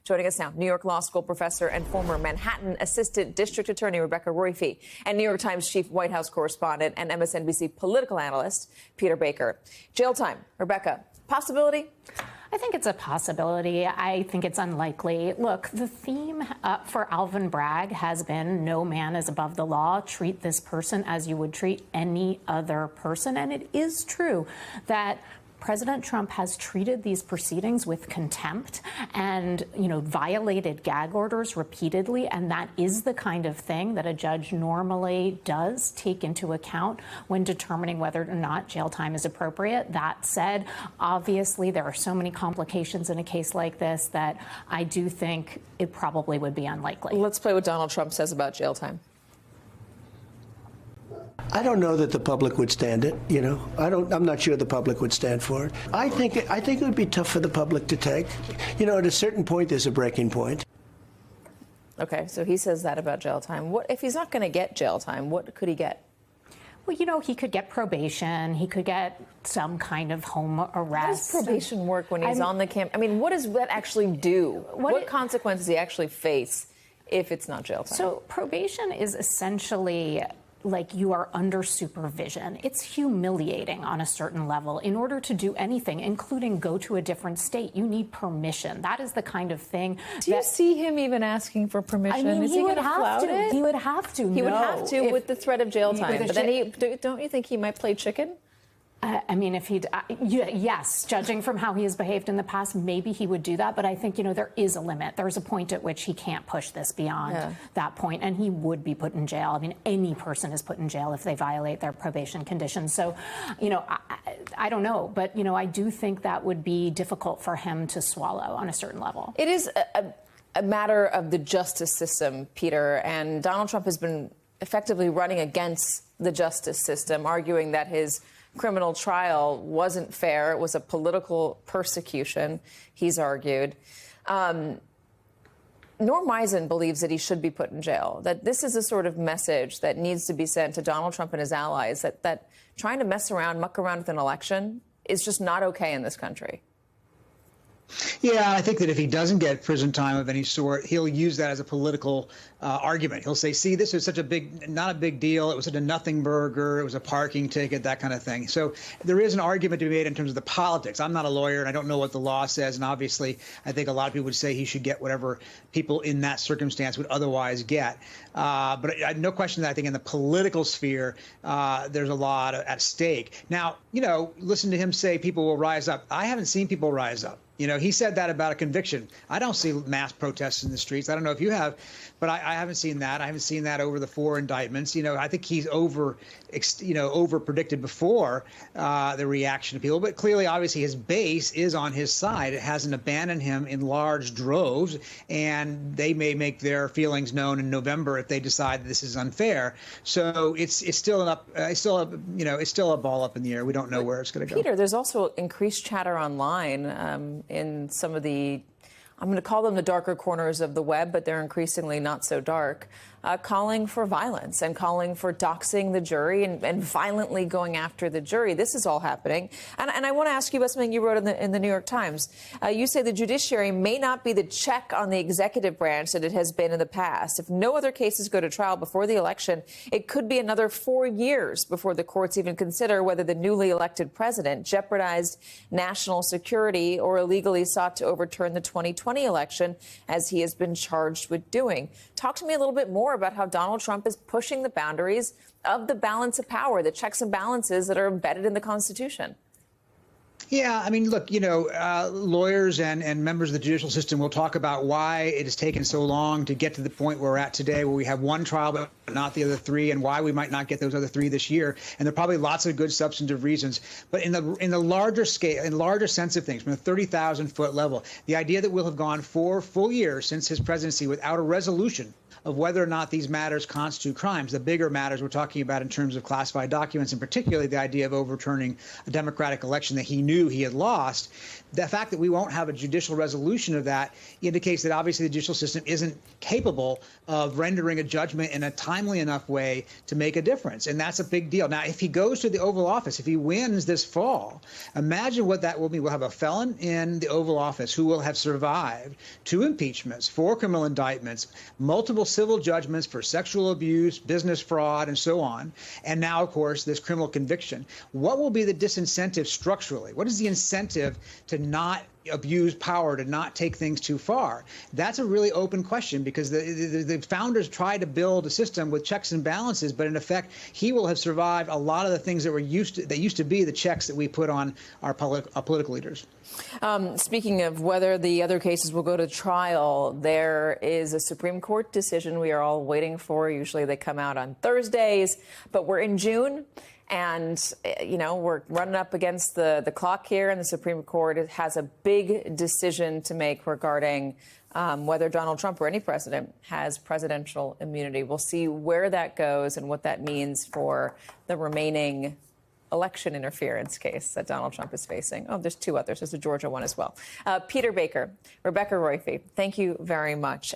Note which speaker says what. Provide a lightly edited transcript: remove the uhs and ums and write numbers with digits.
Speaker 1: Joining us now, New York Law School professor and former Manhattan Assistant District Attorney Rebecca Roiphe, and New York Times chief White House correspondent and MSNBC political analyst Peter Baker. Jail time, Rebecca, possibility?
Speaker 2: I think it's a possibility. I think it's unlikely. Look, the theme for Alvin Bragg has been no man is above the law. Treat this person as you would treat any other person. And it is true that President Trump has treated these proceedings with contempt and, violated gag orders repeatedly. And that is the kind of thing that a judge normally does take into account when determining whether or not jail time is appropriate. That said, obviously, there are so many complications in a case like this that I do think it probably would be unlikely.
Speaker 1: Let's play what Donald Trump says about jail time.
Speaker 3: I don't know that the public would stand it. I'm not sure the public would stand for it. I think it would be tough for the public to take. At a certain point, there's a breaking point.
Speaker 1: Okay, so he says that about jail time. What if he's not going to get jail time? What could he get?
Speaker 2: Well, he could get probation. He could get some kind of home arrest.
Speaker 1: How does probation work when he's on the camp? I mean, what does that actually do? What consequences does he actually face if it's not jail time?
Speaker 2: So probation is essentially like you are under supervision. It's humiliating on a certain level. In order to do anything, including go to a different state, you need permission. That is the kind of thing.
Speaker 1: Do you see him even asking for permission?
Speaker 2: I mean,
Speaker 1: is he going to flout it?
Speaker 2: He would have to.
Speaker 1: He would have to with the threat of jail time. But then don't you think he might play chicken?
Speaker 2: I mean, if he'd, yes, judging from how he has behaved in the past, maybe he would do that. But I think, there is a limit. There's a point at which he can't push this beyond that point, and he would be put in jail. I mean, any person is put in jail if they violate their probation conditions. So, I don't know. But, I do think that would be difficult for him to swallow on a certain level.
Speaker 1: It is a matter of the justice system, Peter, and Donald Trump has been effectively running against the justice system, arguing that his criminal trial wasn't fair. It was a political persecution, he's argued. Norm Eisen believes that he should be put in jail, that this is a sort of message that needs to be sent to Donald Trump and his allies, that trying to muck around with an election is just not okay in this country.
Speaker 4: Yeah, I think that if he doesn't get prison time of any sort, he'll use that as a political argument. He'll say, see, this is such not a big deal. It was a nothing burger. It was a parking ticket, that kind of thing. So there is an argument to be made in terms of the politics. I'm not a lawyer, and I don't know what the law says. And obviously, I think a lot of people would say he should get whatever people in that circumstance would otherwise get. But no question that I think in the political sphere, there's a lot at stake. Now, listen to him say people will rise up. I haven't seen people rise up. He said that about a conviction. I don't see mass protests in the streets. I don't know if you have, but I haven't seen that. I haven't seen that over the 4 indictments. I think he's over predicted before the reaction of people. But clearly, obviously, his base is on his side. It hasn't abandoned him in large droves, and they may make their feelings known in November if they decide this is unfair. So it's still a ball up in the air. We don't know where it's going to go.
Speaker 1: Peter, there's also increased chatter online in some of the, I'm going to call them the darker corners of the web, but they're increasingly not so dark, calling for violence and calling for doxing the jury and violently going after the jury. This is all happening. And I want to ask you about something you wrote in the New York Times. You say the judiciary may not be the check on the executive branch that it has been in the past. If no other cases go to trial before the election, it could be another 4 years before the courts even consider whether the newly elected president jeopardized national security or illegally sought to overturn the 2020 election, as he has been charged with doing. Talk to me a little bit more about how Donald Trump is pushing the boundaries of the balance of power, the checks and balances that are embedded in the Constitution.
Speaker 4: Yeah, I mean, look, lawyers and members of the judicial system will talk about why it has taken so long to get to the point where we're at today, where we have one trial but not the other 3, and why we might not get those other 3 this year. And there are probably lots of good substantive reasons. But in the larger scale, in larger sense of things, from the 30,000-foot level, the idea that we'll have gone 4 full years since his presidency without a resolution of whether or not these matters constitute crimes, the bigger matters we're talking about in terms of classified documents, and particularly the idea of overturning a democratic election that he knew knew he had lost. The fact that we won't have a judicial resolution of that indicates that obviously the judicial system isn't capable of rendering a judgment in a timely enough way to make a difference. And that's a big deal. Now, if he goes to the Oval Office, if he wins this fall, imagine what that will be. We'll have a felon in the Oval Office who will have survived 2 impeachments, 4 criminal indictments, multiple civil judgments for sexual abuse, business fraud, and so on. And now, of course, this criminal conviction. What will be the disincentive structurally? What is the incentive to not abuse power, to not take things too far? That's a really open question, because the founders tried to build a system with checks and balances, but in effect, he will have survived a lot of the things that used to be the checks that we put on our political leaders.
Speaker 1: Speaking of whether the other cases will go to trial, there is a Supreme Court decision we are all waiting for. Usually they come out on Thursdays, but we're in June. And, you know, we're running up against the clock here, and the Supreme Court has a big decision to make regarding whether Donald Trump or any president has presidential immunity. We'll see where that goes and what that means for the remaining election interference case that Donald Trump is facing. Oh, there's 2 others. There's a Georgia one as well. Peter Baker, Rebecca Roiphe, thank you very much.